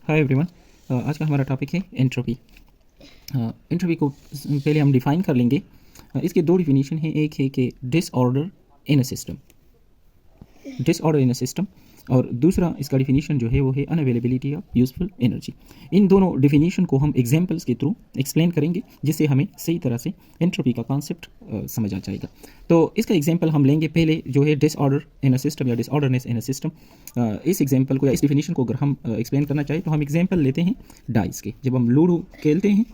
Hi everyone. आज का हमारा टॉपिक है एंट्रोपी। एंट्रोपी को पहले हम डिफ़ाइन कर लेंगे। इसके दो डिफिनीशन हैं। एक है कि डिसऑर्डर इन अ सिस्टम, और दूसरा इसका डिफिनीशन जो है वो है अनअवेलेबिलिटी ऑफ यूज़फुल एनर्जी। इन दोनों डिफिनीशन को हम एग्जांपल्स के थ्रू एक्सप्लेन करेंगे, जिससे हमें सही तरह से एंट्रोपी का कॉन्सेप्ट समझ आ जाएगा। तो इसका एग्जांपल हम लेंगे पहले, जो है डिसऑर्डर इन अ सिस्टम या डिसऑर्डरनेस इन अ सिस्टम। इस एग्जांपल को या इस डिफिनीशन को अगर हम एक्सप्लेन करना चाहें तो हम एग्जांपल लेते हैं डाइस के। जब हम लूडो खेलते हैं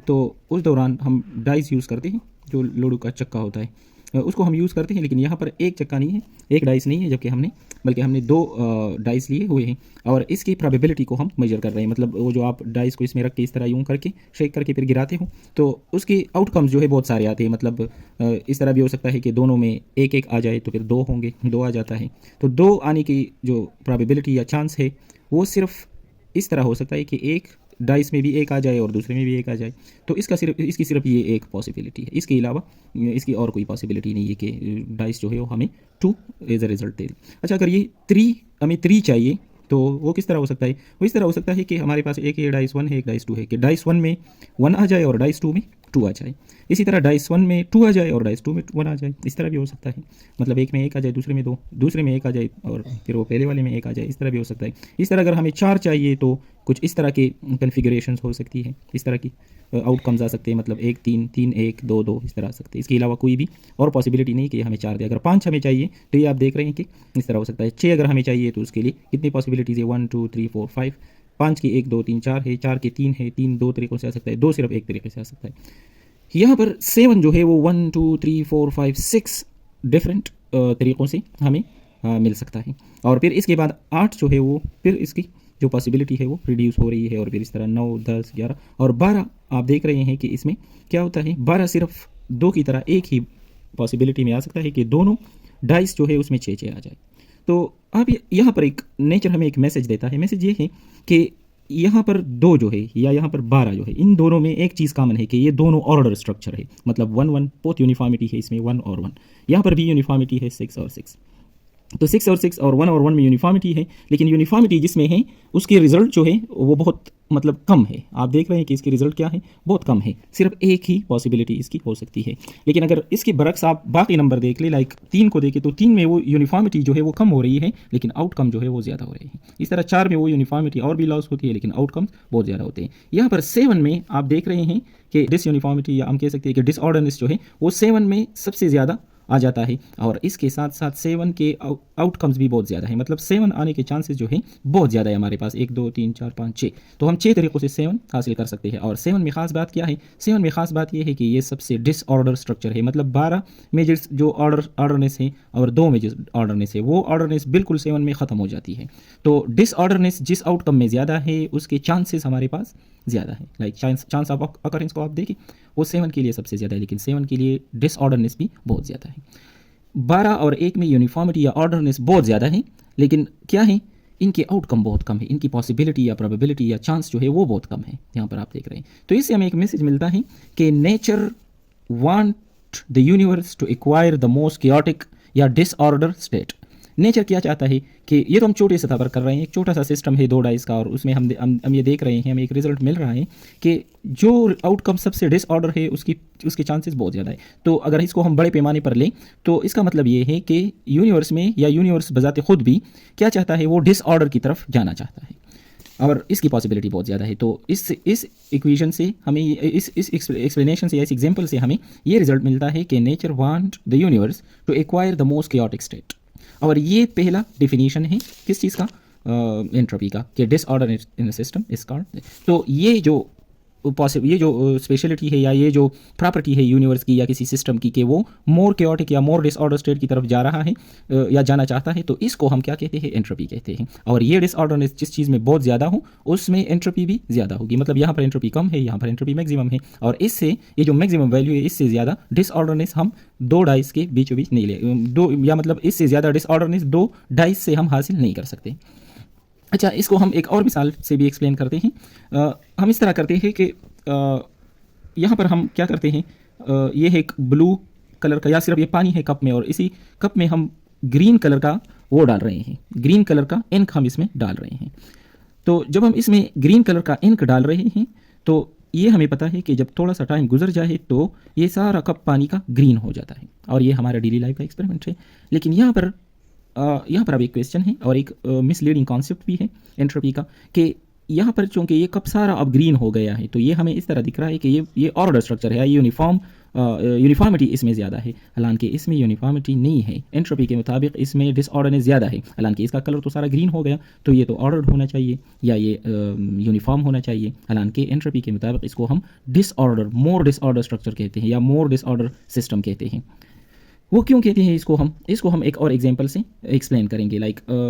तो उस दौरान हम डाइस यूज़ करते हैं, जो लूडो का चक्का होता है उसको हम यूज़ करते हैं। लेकिन यहाँ पर एक चक्का नहीं है, एक डाइस नहीं है, जबकि बल्कि हमने दो डाइस लिए हुए हैं और इसकी प्रोबेबिलिटी को हम मेजर कर रहे हैं। मतलब वो जो आप डाइस को इसमें रख के इस तरह यूँ करके शेक करके फिर गिराते हो तो उसके आउटकम्स जो है बहुत सारे आते हैं। मतलब इस तरह भी हो सकता है कि दोनों में एक एक आ जाए तो फिर दो होंगे, दो आ जाता है। तो दो आने की जो प्रोबेबिलिटी या चांस है वो सिर्फ इस तरह हो सकता है कि एक डाइस में भी एक आ जाए और दूसरे में भी एक आ जाए। तो इसकी सिर्फ ये एक पॉसिबिलिटी है, इसके अलावा इसकी और कोई पॉसिबिलिटी नहीं है कि डाइस जो है वो हमें 2 एज अ रिजल्ट दे दे। अच्छा, अगर ये 3 हमें 3 चाहिए तो वो किस तरह हो सकता है? वो इस तरह हो सकता है कि हमारे पास एक ये डाइस 1 है, एक डाइस 2 है, कि डाइस 1 में 1 आ जाए और डाइस 2 में 2 आ जाए। इसी तरह डाइस 1 में 2 आ जाए और डाइस 2 में 1 आ जाए। इस तरह भी हो सकता है। मतलब एक में एक आ जाए, दूसरे में 2, दूसरे में एक आ जाए और फिर वो पहले वाले में एक आ जाए। इस तरह भी हो सकता है। इस तरह अगर हमें 4 चाहिए तो कुछ इस तरह की कन्फिगरेशंस हो सकती है, इस तरह की आउटकम्स आ सकते हैं। मतलब 1 3 3 1 2 2 इस तरह आ सकते हैं। इसके अलावा कोई भी और पॉसिबिलिटी नहीं कि हमें 4 दे। अगर 5 हमें चाहिए तो ये आप देख रहे हैं कि इस तरह हो सकता है। 6 अगर हमें चाहिए तो उसके लिए कितनी पॉसिबिलिटीज़ है? 1 2 3 4 5। 5 की 1 2 3 4 है, 4 के 3 है, 3 2 तरीक़ों से आ सकता है, 2 सिर्फ एक तरीके से आ सकता है। यहाँ पर 7 जो है वो 1 2 3 4 5 6 डिफरेंट तरीक़ों से हमें मिल सकता है। और फिर इसके बाद 8 जो है वो फिर इसकी जो पॉसिबिलिटी है वो रिड्यूस हो रही है। और फिर इस तरह 9 10 11 और 12 आप देख रहे हैं कि इसमें क्या होता है। 12 सिर्फ 2 की तरह एक ही पॉसिबिलिटी में आ सकता है कि दोनों डाइस जो है उसमें 6 आ जाए। तो अब यहाँ पर एक नेचर हमें एक मैसेज देता है। मैसेज ये है कि यहाँ पर 2 जो है या यहाँ पर 12 जो है, इन दोनों में एक चीज़ कॉमन है कि ये दोनों ऑर्डर स्ट्रक्चर है। मतलब 1 1 बोथ यूनिफॉर्मिटी है इसमें, 1 और 1। यहाँ पर भी यूनिफॉर्मिटी है 6 और 6। तो 6 और 6 और 1 और 1 में यूनिफॉर्मिटी है, लेकिन यूनिफॉर्मिटी जिसमें है उसके रिजल्ट जो है वो बहुत मतलब कम है। आप देख रहे हैं कि इसके रिजल्ट क्या है, बहुत कम है। सिर्फ एक ही पॉसिबिलिटी इसकी हो सकती है। लेकिन अगर इसके बरक्स आप बाकी नंबर देख ले, लाइक 3 को देखें तो 3 में वो यूनिफॉर्मिटी जो है वो कम हो रही है, लेकिन आउटकम जो है वो ज़्यादा हो रहे हैं। इस तरह 4 में वो यूनिफॉर्मिटी और भी लॉस होती है, लेकिन आउटकम्स बहुत ज़्यादा होते हैं। यहाँ पर 7 में आप देख रहे हैं कि डिसयूनिफॉर्मिटी, या हम कह सकते हैं कि डिसऑर्डरनेस जो है वो 7 में सबसे ज़्यादा आ जाता है। और इसके साथ साथ 7 के आउटकम्स भी बहुत ज़्यादा है। मतलब 7 आने के चांसेस जो है बहुत ज़्यादा है हमारे पास। 1 2 3 4 5 6, तो हम 6 तरीक़ों से 7 हासिल कर सकते हैं। और 7 में ख़ास बात क्या है? 7 में ख़ास बात यह है कि ये सबसे डिसऑर्डर स्ट्रक्चर है। मतलब 12 में जो ऑर्डरनेस है और 2 में जो ऑर्डरनेस है, वो ऑर्डरनेस बिल्कुल 7 में ख़त्म हो जाती है। तो डिसऑर्डरनेस जिस आउटकम में ज़्यादा है उसके चांसेस हमारे पास ज़्यादा है। लाइक चांस ऑफ अकरेंस को आप देखिए, वो 7 के लिए सबसे ज़्यादा है, लेकिन 7 के लिए डिसऑर्डरनेस भी बहुत ज़्यादा है। 12 और 1 में यूनिफॉर्मिटी या ऑर्डरनेस बहुत ज़्यादा है, लेकिन क्या है, इनके आउटकम बहुत कम है। इनकी पॉसिबिलिटी या प्रोबेबिलिटी या चांस जो है वो बहुत कम है। यहाँ पर आप देख रहे हैं। तो इससे हमें एक मैसेज मिलता है कि nature want the universe to acquire the most chaotic या डिसऑर्डर स्टेट। नेचर क्या चाहता है कि ये तो हम छोटे सतह पर कर रहे हैं, एक छोटा सा सिस्टम है 2 डाइस का, और उसमें हम ये देख रहे हैं, हमें एक रिजल्ट मिल रहा है कि जो आउटकम सबसे डिसऑर्डर है उसके चांसेस बहुत ज़्यादा है। तो अगर इसको हम बड़े पैमाने पर लें तो इसका मतलब ये है कि यूनिवर्स में, या यूनिवर्स बजाते खुद भी क्या चाहता है, वो डिसऑर्डर की तरफ जाना चाहता है और इसकी पॉसिबिलिटी बहुत ज़्यादा है। तो इस इक्वेशन से हमें, इस एक्सप्लेनेशन से या इस एग्जांपल से हमें ये रिजल्ट मिलता है कि nature want the universe to acquire the most chaotic state. और ये पहला डिफिनीशन है किस चीज़ का? एंट्रोपी का, कि disorder in system is called. तो ये जो स्पेशलिटी है या ये जो प्रॉपर्टी है यूनिवर्स की या किसी सिस्टम की, कि वो मोर chaotic या मोर डिसऑर्डर स्टेट की तरफ जा रहा है या जाना चाहता है, तो इसको हम क्या कहते हैं? एंट्रोपी कहते हैं। और ये डिसऑर्डरनेस जिस चीज़ में बहुत ज़्यादा हो उसमें एंट्रोपी भी ज़्यादा होगी। मतलब यहाँ पर एंट्रोपी कम है, यहाँ पर एंट्रोपी मैक्सिमम है, और इससे ये जो मैक्सिमम वैल्यू है इससे ज़्यादा डिसऑर्डरनेस हम 2 डाइस के बीचों बीच नहीं ले, दो, या मतलब इससे ज़्यादा डिसऑर्डरनेस 2 डाइस से हम हासिल नहीं कर सकते। अच्छा, इसको हम एक और मिसाल से भी एक्सप्लेन करते हैं। हम इस तरह करते हैं कि यहाँ पर हम क्या करते हैं, ये है एक ब्लू कलर का, या सिर्फ ये पानी है कप में, और इसी कप में हम ग्रीन कलर का वो डाल रहे हैं, ग्रीन कलर का इंक हम इसमें डाल रहे हैं। तो जब हम इसमें ग्रीन कलर का इंक डाल रहे हैं तो ये हमें पता है कि जब थोड़ा सा टाइम गुजर जाए तो ये सारा कप पानी का ग्रीन हो जाता है, और ये हमारा डेली लाइफ का एक्सपेरिमेंट है। लेकिन यहाँ पर अब एक क्वेश्चन है और एक मिसलीडिंग कॉन्सेप्ट भी है एंट्रोपी का, कि यहाँ पर चूंकि ये कप सारा अब ग्रीन हो गया है तो ये हमें इस तरह दिख रहा है कि ये ऑर्डर स्ट्रक्चर है, ये यूनिफॉर्मिटी इसमें ज़्यादा है, हालांकि इसमें यूनिफॉर्मिटी नहीं है। एंट्रोपी के मुताबिक इसमें डिसऑर्डरनेस ज़्यादा है, हालांकि इसका कलर तो सारा ग्रीन हो गया तो ये तो ऑर्डर्ड होना चाहिए या ये यूनिफॉर्म होना चाहिए, हालांकि एंट्रोपी के मुताबिक इसको हम मोर डिसऑर्डर स्ट्रक्चर कहते हैं या मोर डिसऑर्डर सिस्टम कहते हैं। वो क्यों कहते हैं इसको हम एक और एग्जांपल से एक्सप्लेन करेंगे।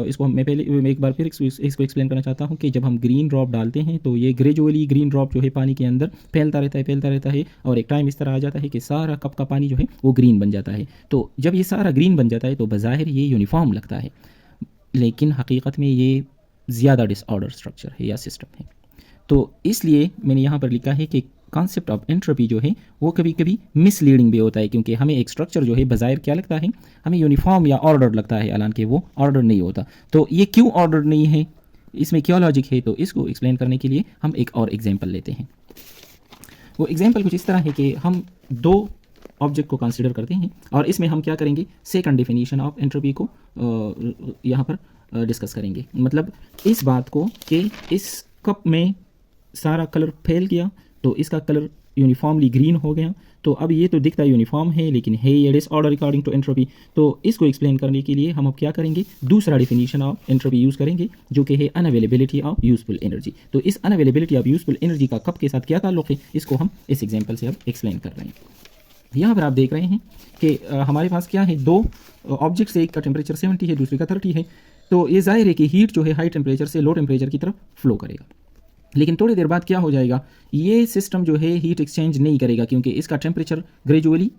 इसको मैं एक बार फिर इसको एक्सप्लेन करना चाहता हूँ कि जब हम ग्रीन ड्रॉप डालते हैं तो ये ग्रेजुअली ग्रीन ड्रॉप जो है पानी के अंदर फैलता रहता है और एक टाइम इस तरह आ जाता है कि सारा कप का पानी जो है वो ग्रीन बन जाता है। तो जब ये सारा ग्रीन बन जाता है तो बज़ाहिर ये यूनिफॉर्म लगता है, लेकिन हकीकत में ये ज़्यादा डिसऑर्डर स्ट्रक्चर है या सिस्टम है। तो इसलिए मैंने यहाँ पर लिखा है कि कॉन्सेप्ट ऑफ एंट्रोपी जो है वो कभी कभी मिसलीडिंग भी होता है, क्योंकि हमें एक स्ट्रक्चर जो है बज़ाहिर क्या लगता है, हमें यूनिफॉर्म या ऑर्डर लगता है, हालांकि वो ऑर्डर नहीं होता। तो ये क्यों ऑर्डर नहीं है, इसमें क्या लॉजिक है, तो इसको एक्सप्लेन करने के लिए हम एक और एग्जाम्पल लेते हैं। वो एग्जाम्पल कुछ इस तरह है कि हम दो ऑब्जेक्ट को कंसिडर करते हैं और इसमें हम क्या करेंगे, सेकंड डेफिनेशन ऑफ एंट्रोपी को यहाँ पर डिस्कस करेंगे। मतलब इस बात को कि इस कप में सारा कलर फैल गया तो इसका कलर यूनिफॉर्मली ग्रीन हो गया, तो अब ये तो दिखता यूनिफॉर्म है लेकिन है ये डिसऑर्डर अकॉर्डिंग टू एंट्रोपी। तो इसको एक्सप्लेन करने के लिए हम अब क्या करेंगे, दूसरा डेफिनेशन ऑफ एंट्रोपी यूज़ करेंगे जो कि है अनअवेलेबिलिटी ऑफ यूजफुल एनर्जी। तो इस अनअवेलेबिलिटी ऑफ यूजफुल एनर्जी का कप के साथ क्या ताल्लुक़ है, इसको हम इस एग्जाम्पल से अब एक्सप्लेन कर रहे हैं। यहाँ पर आप देख रहे हैं कि हमारे पास क्या है, दो ऑब्जेक्ट्स है, एक का टेम्परेचर 70 है दूसरे का 30 है। तो ये जाहिर है कि हीट जो है हाई टेम्परेचर से लो टेम्परेचर की तरफ फ्लो करेगा, लेकिन थोड़ी देर बाद क्या हो जाएगा, ये सिस्टम जो है हीट एक्सचेंज नहीं करेगा क्योंकि इसका टेम्परेचर ग्रेजुअली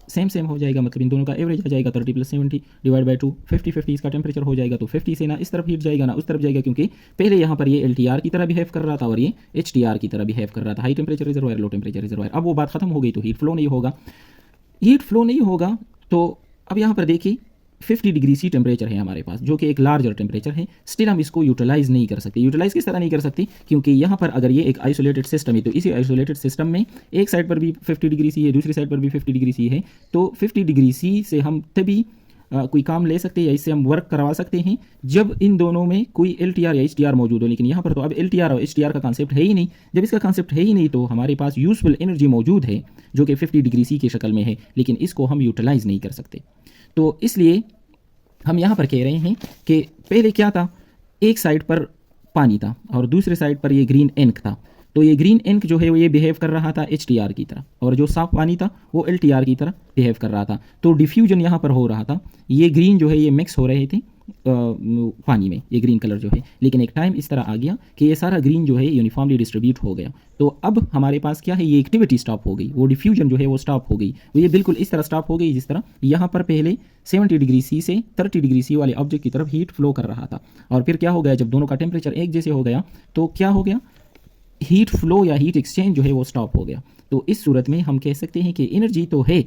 सेम हो जाएगा। मतलब इन दोनों का एवरेज आ जाएगा 30 + 70 डिवाइड बाई 2 50 इसका टेम्परेचर हो जाएगा। तो 50 से ना इस तरफ हीट जाएगा ना उस तरफ जाएगा, क्योंकि पहले यहाँ पर ये LTR की तरह बिहेव कर रहा था और ये HTR की तरह बिहेव कर रहा था, high temperature reservoir low temperature reservoir. अब वो बात खत्म हो गई तो हीट फ्लो नहीं होगा। तो अब यहाँ पर देखिए 50 डिग्री सी टेम्परेचर है हमारे पास, जो कि एक लार्जर टेम्परेचर है, स्टिल हम इसको यूटिलाइज नहीं कर सकते। यूटिलाइज किस तरह नहीं कर सकते, क्योंकि यहाँ पर अगर ये एक आइसोलेटेड सिस्टम है तो इसी आइसोलेटेड सिस्टम में एक साइड पर भी 50 डिग्री सी है, दूसरी साइड पर भी 50 डिग्री सी है। तो 50 डिग्री सी से हम तभी कोई काम ले सकते हैं या इससे हम वर्क करवा सकते हैं जब इन दोनों में कोई LTR या HTR मौजूद हो। लेकिन यहाँ पर तो अब LTR और HTR का कॉन्सेप्ट है ही नहीं। जब इसका कॉन्सेप्ट है ही नहीं तो हमारे पास यूजफुल एनर्जी मौजूद है जो कि 50 डिग्री सी की शक्ल में है, लेकिन इसको हम यूटिलाइज नहीं कर सकते। तो इसलिए हम यहाँ पर कह रहे हैं कि पहले क्या था, एक साइड पर पानी था और दूसरे साइड पर ये ग्रीन इंक था। तो ये ग्रीन इंक जो है वो ये बिहेव कर रहा था HTR की तरह और जो साफ पानी था वो LTR की तरह बिहेव कर रहा था। तो डिफ्यूजन यहाँ पर हो रहा था, ये ग्रीन जो है ये मिक्स हो रहे थे पानी में, ये ग्रीन कलर जो है। लेकिन एक टाइम इस तरह आ गया कि ये सारा ग्रीन जो है यूनिफॉर्मली डिस्ट्रीब्यूट हो गया। तो अब हमारे पास क्या है, ये एक्टिविटी स्टॉप हो गई, वो डिफ्यूजन जो है वो स्टॉप हो गई। वो ये बिल्कुल इस तरह स्टॉप हो गई जिस तरह यहाँ पर पहले 70 डिग्री सी से 30 डिग्री सी वाले ऑब्जेक्ट की तरफ हीट फ्लो कर रहा था। और फिर क्या हो गया, जब दोनों का टेम्परेचर एक जैसे हो गया तो क्या हो गया, हीट फ्लो या हीट एक्सचेंज जो है वो स्टॉप हो गया। तो इस सूरत में हम कह सकते हैं कि एनर्जी तो है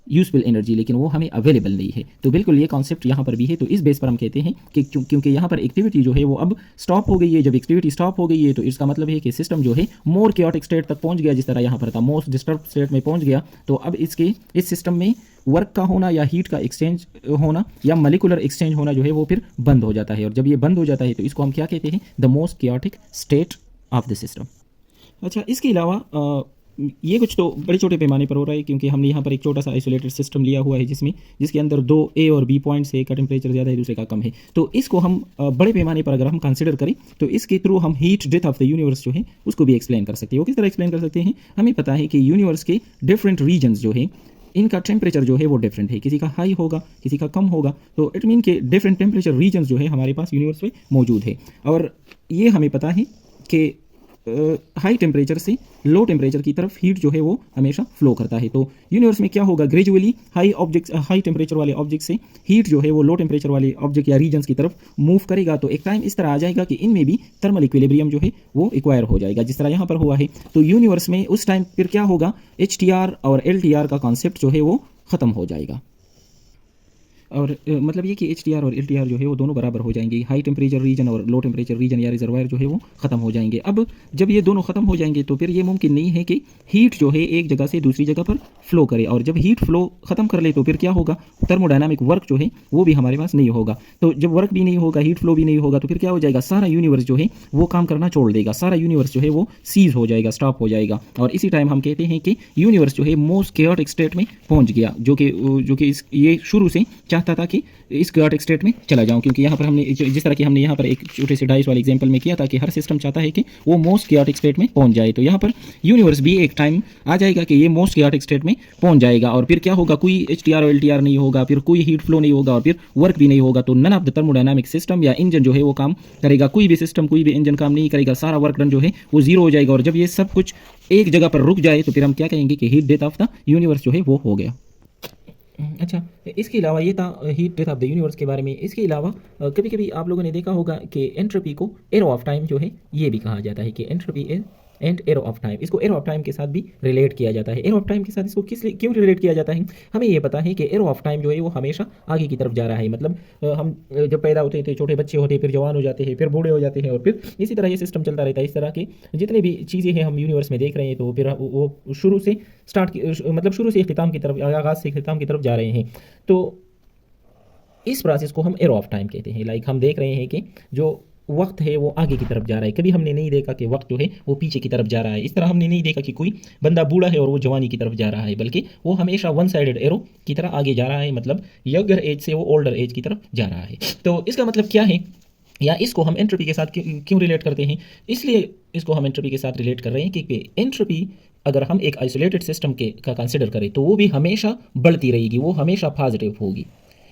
यूजफुल एनर्जी, लेकिन वो हमें अवेलेबल नहीं है। तो बिल्कुल ये कॉन्सेप्ट यहाँ पर भी है। तो इस बेस पर हम कहते हैं कि क्योंकि यहाँ पर एक्टिविटी जो है वो अब स्टॉप हो गई है। जब एक्टिविटी स्टॉप हो गई है तो इसका मतलब है कि सिस्टम जो है मोर क्योटिक स्टेट तक पहुँच गया, जिस तरह यहाँ पर था मोस्ट डिस्टर्ब स्टेट में पहुँच गया। तो अब इस सिस्टम में वर्क का होना या हीट का एक्सचेंज होना या मॉलिक्यूलर एक्सचेंज होना जो है वो फिर बंद हो जाता है। और जब ये बंद हो जाता है तो इसको हम क्या कहते हैं, the most chaotic state of the system. अच्छा, इसके अलावा ये कुछ तो बड़े छोटे पैमाने पर हो रहा है, क्योंकि हमने यहाँ पर एक छोटा सा आइसोलेटेड सिस्टम लिया हुआ है जिसके अंदर दो A और B पॉइंट्स है, एक का टेम्परेचर ज़्यादा है दूसरे का कम है। तो इसको हम बड़े पैमाने पर अगर हम कंसिडर करें तो इसके थ्रू हम heat death of the universe जो है उसको भी एक्सप्लेन कर सकते हैं। वो किस तरह एक्सप्लेन कर सकते हैं, हमें पता है कि यूनिवर्स के डिफरेंट रीजन्स जो है इनका टेम्परेचर जो है वो डिफरेंट है, किसी का हाई होगा किसी का कम होगा। तो इट मीन के डिफरेंट टेम्परेचर रीजन्स जो है हमारे पास यूनिवर्स में मौजूद है। और ये हमें पता है कि हाई टेम्परेचर से लो टेम्परेचर की तरफ हीट जो है वो हमेशा फ्लो करता है। तो यूनिवर्स में क्या होगा, ग्रेजुअली हाई टेम्परेचर वाले ऑब्जेक्ट से हीट जो है वो लो टेम्परेचर वाले ऑब्जेक्ट या रीजन्स की तरफ मूव करेगा। तो एक टाइम इस तरह आ जाएगा कि इनमें भी थर्मल इक्विलिब्रियम जो है वो एक्वायर हो जाएगा, जिस तरह यहाँ पर हुआ है। तो यूनिवर्स में उस टाइम फिर क्या होगा, HTR और LTR का कॉन्सेप्ट जो है वो ख़त्म हो जाएगा। और मतलब ये कि HTR और LTR जो है वो दोनों बराबर हो जाएंगे, हाई टेम्परेचर रीजन और लो टेम्परेचर रीजन या रिजर्वायर जो है वो ख़त्म हो जाएंगे। अब जब ये दोनों ख़त्म हो जाएंगे तो फिर ये मुमकिन नहीं है कि हीट जो है एक जगह से दूसरी जगह पर फ्लो करे, और जब हीट फ्लो ख़त्म कर ले तो फिर क्या होगा, थर्मोडायनामिक वर्क जो है वो भी हमारे पास नहीं होगा। तो जब वर्क भी नहीं होगा, हीट फ्लो भी नहीं होगा, तो फिर क्या हो जाएगा, सारा यूनिवर्स जो है वो काम करना छोड़ देगा, सारा यूनिवर्स जो है वो सीज हो जाएगा, स्टॉप हो जाएगा। और इसी टाइम हम कहते हैं कि यूनिवर्स जो है मोस्ट केओटिक स्टेट में पहुंच गया, जो कि ये शुरू से चाहता था कि इस केओटिक स्टेट में चला जाऊं, क्योंकि यहाँ पर हमने जिस तरह की हमने यहाँ पर एक छोटे से डाइस वाले एग्जांपल में किया था कि हर सिस्टम चाहता है कि वो मोस्ट केओटिक स्टेट में पहुंच जाए। तो यहाँ पर यूनिवर्स भी एक टाइम आ जाएगा कि ये मोस्ट केओटिक स्टेट में पहुंच जाएगा, और फिर क्या होगा, कोई HTR और LTR नहीं होगा, फिर कोई हीट फ्लो नहीं होगा, और फिर वर्क भी नहीं होगा। तो none of the thermodynamic system या इंजन जो है वो काम करेगा, कोई भी सिस्टम कोई भी इंजन काम नहीं करेगा, सारा वर्क डन जो है वो जीरो हो जाएगा। और जब ये सब कुछ एक जगह पर रुक जाए तो फिर हम क्या कहेंगे कि heat death of the universe जो है वो हो गया। अच्छा, इसके अलावा ये था heat death of the universe के बारे में। इसके अलावा कभी कभी आप लोगों ने देखा होगा कि एंट्रोपी को एरो ऑफ टाइम जो है ये भी कहा जाता है कि entropy is and arrow of time, इसको एरो ऑफ टाइम के साथ भी रिलेट किया जाता है। एरो ऑफ टाइम के साथ इसको क्यों रिलेट किया जाता है, हमें ये पता है कि एरो ऑफ टाइम जो है वो हमेशा आगे की तरफ जा रहा है। मतलब हम जब पैदा होते थे, छोटे बच्चे होते, फिर जवान हो जाते हैं, फिर बूढ़े हो जाते हैं, और फिर इसी तरह ये सिस्टम चलता रहता है। इस तरह के जितने भी चीज़ें हैं हम यूनिवर्स में देख रहे हैं, तो फिर वो शुरू से मतलब शुरू से इख्तिताम की तरफ, आगाज़ से इख्तिताम की तरफ जा रहे हैं। तो इस प्रोसेस को हम एरो ऑफ टाइम कहते हैं। लाइक हम देख रहे हैं कि जो वक्त है वो आगे की तरफ जा रहा है, कभी हमने नहीं देखा कि वक्त जो है वो पीछे की तरफ जा रहा है। इस तरह हमने नहीं देखा कि कोई बंदा बूढ़ा है और वो जवानी की तरफ जा रहा है, बल्कि वो हमेशा वन साइडेड एरो की तरह आगे जा रहा है, मतलब यंगर एज से वो ओल्डर एज की तरफ जा रहा है। तो इसका मतलब क्या है, या इसको हम एंट्रोपी के साथ क्यों रिलेट करते हैं, इसलिए इसको हम एंट्रोपी के साथ रिलेट कर रहे हैं कि एंट्रोपी अगर हम एक आइसोलेटेड सिस्टम का कंसिडर करें तो वो भी हमेशा बढ़ती रहेगी, वो हमेशा पॉजिटिव होगी।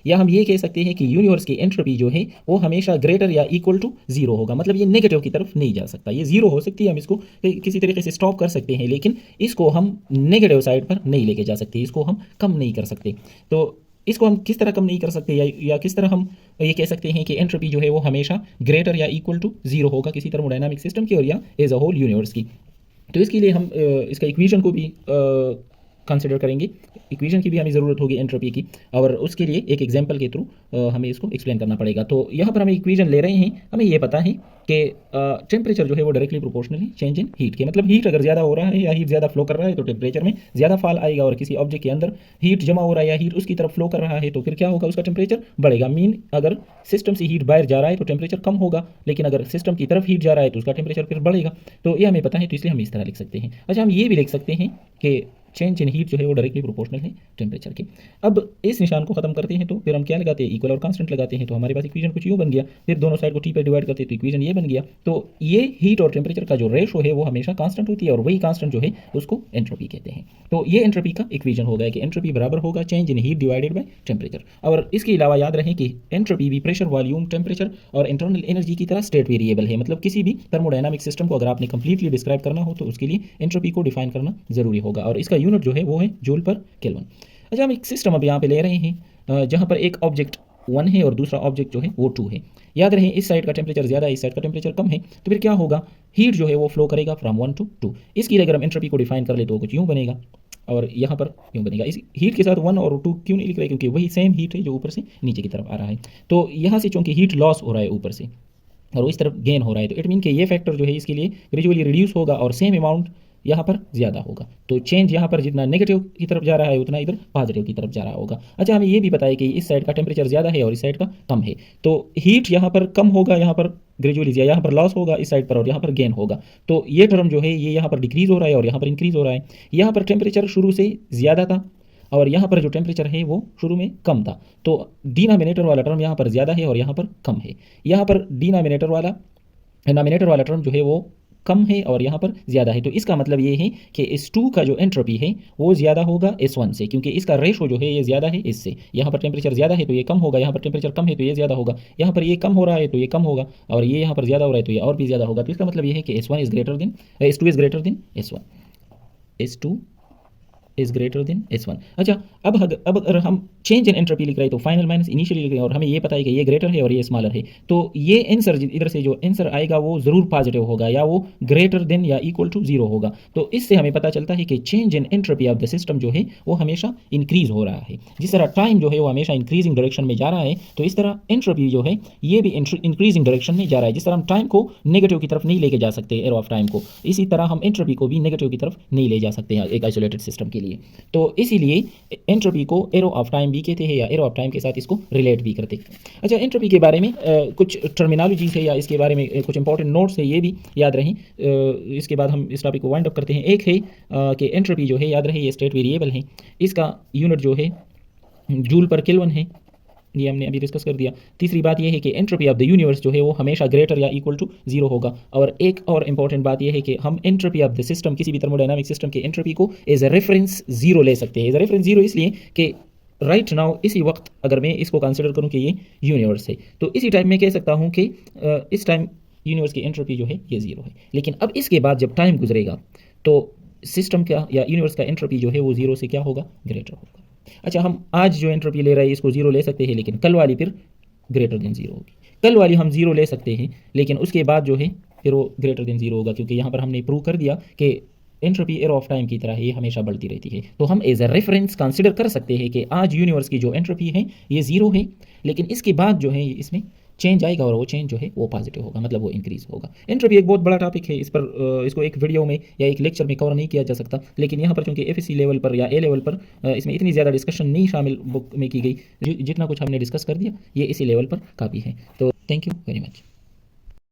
या हम ये कह सकते हैं कि यूनिवर्स की एंट्रोपी जो है वो हमेशा ग्रेटर या इक्वल टू जीरो होगा, मतलब ये नेगेटिव की तरफ नहीं जा सकता। ये जीरो हो सकती है, हम इसको किसी तरीके से स्टॉप कर सकते हैं, लेकिन इसको हम नेगेटिव साइड पर नहीं लेके जा सकते, इसको हम कम नहीं कर सकते। तो इसको हम किस तरह कम नहीं कर सकते, या किस तरह हम ये कह सकते हैं कि एंट्रोपी जो है वो हमेशा ग्रेटर या इक्वल टू जीरो होगा किसी थर्मोडायनामिक सिस्टम की, और या एज अ होल यूनिवर्स की। तो इसके लिए हम इसका इक्वेशन को भी कंसिडर करेंगे, इक्वेशन की भी हमें ज़रूरत होगी एंट्रोपी की, और उसके लिए एक एग्जांपल के थ्रू हमें इसको एक्सप्लेन करना पड़ेगा। तो यहाँ पर हमें इक्वेशन ले रहे हैं, हमें ये पता है कि टेम्परेचर जो है वो डायरेक्टली प्रोपोर्शनल है चेंज इन हीट के। मतलब हीट अगर ज़्यादा हो रहा है या हीट ज़्यादा फ्लो कर रहा है तो टेम्परेचर में ज़्यादा फॉल आएगा, और किसी ऑब्जेक्ट के अंदर हीट जमा हो रहा है या हीट उसकी तरफ फ्लो कर रहा है तो फिर क्या होगा, उसका टेम्परेचर बढ़ेगा। मीन अगर सिस्टम से हीट बाहर जा रहा है तो टेम्परेचर कम होगा, लेकिन अगर सिस्टम की तरफ हीट जा रहा है तो उसका टेम्परेचर फिर बढ़ेगा। तो ये हमें पता है, तो इसलिए हम इस तरह लिख सकते हैं। अच्छा, हम ये भी लिख सकते हैं कि चेंज इन हीट जो है वो डायरेक्टली प्रोपोर्शनल है टेम्परेचर के। अब इस निशान को खत्म करते हैं तो फिर हम क्या लगाते हैं, इक्वल और कांस्टेंट लगाते हैं, तो हमारे पास इक्वेशन कुछ यूँ बन गया। फिर दोनों साइड को टी पे डिवाइड करते हैं तो इक्वेशन ये बन गया। तो ये हीट और टेम्परेचर का जो रेशो है वो हमेशा कांस्टेंट होती है, और वही कांस्टेंट जो है उसको एंट्रोपी कहते हैं। तो ये एंट्रोपी का इक्वेशन हो गया कि एंट्रोपी बराबर होगा change in heat divided by temperature. और इसके अलावा याद रहे कि एंट्रोपी भी प्रेशर, वॉल्यूम, टेम्परेचर और इंटरनल एनर्जी की तरह स्टेट वेरिएबल है। मतलब किसी भी थर्मोडायनामिक सिस्टम को अगर आपने कंप्लीटली डिस्क्राइब करना हो तो उसके लिए एंट्रोपी को डिफाइन करना जरूरी होगा, और इसका यूनिट जो है वो है जूल पर केल्विन। अच्छा, हम एक सिस्टम अब यहाँ पे ले रहे हैं जहाँ पर एक ऑब्जेक्ट 1 है और दूसरा ऑब्जेक्ट जो है वो 2 है। याद रहे इस साइड का टेम्परेचर ज़्यादा है, इस साइड का टेम्परेचर कम है, तो फिर क्या होगा, हीट जो है वो फ्लो करेगा फ्रॉम 1 to 2। इसकी अगर हम एंट्रोपी को डिफाइन कर ले तो कुछ यूँ बनेगा, और यहाँ पर यूँ बनेगा। इस हीट के साथ 1 और 2 क्यों नहीं लिख रहे, क्योंकि वही सेम हीट है जो ऊपर से नीचे की तरफ आ रहा है। तो यहाँ से चूँकि हीट लॉस हो रहा है ऊपर से और इस तरफ गेन हो रहा है, तो इट मीन कि ये फैक्टर जो है इसके लिए ग्रेजुअली रिड्यूस होगा और सेम अमाउंट यहाँ पर ज़्यादा होगा। तो चेंज यहाँ पर जितना नेगेटिव की तरफ जा रहा है उतना इधर पॉजिटिव की तरफ जा रहा होगा। अच्छा, हमें ये भी पता है कि इस साइड का टेम्परेचर ज़्यादा है और इस साइड का कम है, तो हीट यहाँ पर कम होगा, यहाँ पर ग्रेजुअली यहाँ पर लॉस होगा इस साइड पर, और यहाँ पर गेन होगा। तो ये टर्म जो है ये यहाँ पर डिक्रीज हो रहा है और यहाँ पर इंक्रीज हो रहा है। यहाँ पर टेम्परेचर शुरू से ज़्यादा था और यहाँ पर जो टेम्परेचर है वो शुरू में कम था, तो डिनोमिनेटर वाला टर्म यहाँ पर ज़्यादा है और यहाँ पर कम है। यहाँ पर डिनोमिनेटर वाला टर्म जो है वो कम है और यहाँ पर ज़्यादा है। तो इसका मतलब ये है कि S2 का जो एंट्रोपी है वो ज़्यादा होगा S1 से, क्योंकि इसका रेशो जो है ये ज़्यादा है इससे। यहाँ पर टेम्परेचर ज़्यादा है तो ये कम होगा, यहाँ पर टेम्परेचर कम है तो ये ज़्यादा होगा, यहाँ पर ये कम हो रहा है तो ये कम होगा, और ये यहाँ पर ज़्यादा हो रहा है तो ये और भी ज़्यादा होगा। तो इसका मतलब ये है कि S2 is greater than S1। S2 is greater than S1। अच्छा, अब अगर हम चेंज इन एंट्रोपी लिख रहे हैं तो फाइनल माइनस इनिशियली लिख रहे हैं, और हमें ये पता है कि ये ग्रेटर है और ये स्मॉलर है, तो ये आंसर इधर से जो आंसर आएगा वो ज़रूर पॉजिटिव होगा या वो ग्रेटर देन या इक्वल टू 0 होगा। तो इससे हमें पता चलता है कि change in entropy of the system जो है वो हमेशा इंक्रीज हो रहा है। जिस तरह टाइम जो है वो हमेशा इंक्रीजिंग डायरेक्शन में जा रहा है, तो इस तरह एंट्रोपी जो है ये भी इंक्रीजिंग डायरेक्शन में जा रहा है। जिस तरह हम टाइम को नेगेटिव की तरफ नहीं लेके जा सकते एरो ऑफ टाइम को, इसी तरह हम एंट्रोपी को भी नेगेटिव की तरफ नहीं ले जा सकते हैं एक आइसोलेटेड सिस्टम के लिए। तो इसीलिए एंट्रोपी को एरो ऑफ टाइम भी कहते हैं या एरो ऑफ टाइम के साथ इसको रिलेट भी करते हैं। अच्छा, एंट्रोपी के बारे में कुछ टर्मिनोलॉजीज है या इसके बारे में कुछ इंपॉर्टेंट नोट्स है, ये भी याद रहें। इसके बाद हम इस टॉपिक को वाइंड अप करते हैं। एक है कि एंट्रोपी जो है, याद रहे ये स्टेट वेरिएबल है, इसका यूनिट जो है जूल पर केल्विन है, ये हमने अभी डिस्कस कर दिया। तीसरी बात यह है कि एंट्रोपी ऑफ द यूनिवर्स जो है वो हमेशा ग्रेटर या इक्वल टू 0 होगा। और एक और इंपॉर्टेंट बात यह है कि हम एंट्रोपी ऑफ द सिस्टम, किसी भी थर्मोडायनामिक सिस्टम के एंट्रोपी को एज अ रेफरेंस 0 ले सकते हैं। एज अ रेफरेंस 0 इसलिए कि राइट नाउ इसी वक्त अगर मैं इसको कंसिडर करूं कि ये यूनिवर्स है, तो इसी टाइम मैं कह सकता हूं कि इस टाइम यूनिवर्स की एंट्रोपी जो है ये 0 है। लेकिन अब इसके बाद जब टाइम गुजरेगा तो सिस्टम का या यूनिवर्स का एंट्रोपी जो है वो 0 से क्या होगा, ग्रेटर होगा। अच्छा, हम आज जो एंट्रोपी ले रहे हैं इसको 0 ले सकते हैं, लेकिन कल वाली फिर ग्रेटर देन 0 होगी। कल वाली हम 0 ले सकते हैं, लेकिन उसके बाद जो है फिर वो ग्रेटर देन 0 होगा, क्योंकि यहाँ पर हमने प्रूव कर दिया कि एंट्रोपी एरो ऑफ टाइम की तरह ये हमेशा बढ़ती रहती है। तो हम एज अ रेफरेंस कंसिडर कर सकते हैं कि आज यूनिवर्स की जो एंट्रोपी है ये 0 है, लेकिन इसके बाद जो है इसमें चेंज आएगा और वो चेंज जो है वो पॉजिटिव होगा, मतलब वो इंक्रीज होगा। एंट्रोपी एक बहुत बड़ा टॉपिक है, इस पर इसको एक वीडियो में या एक लेक्चर में कवर नहीं किया जा सकता, लेकिन यहाँ पर चूंकि एफएससी लेवल पर या ए लेवल पर इसमें इतनी ज़्यादा डिस्कशन नहीं शामिल बुक में की गई, जितना कुछ हमने डिस्कस कर दिया ये इसी लेवल पर काफ़ी है। तो थैंक यू वेरी मच।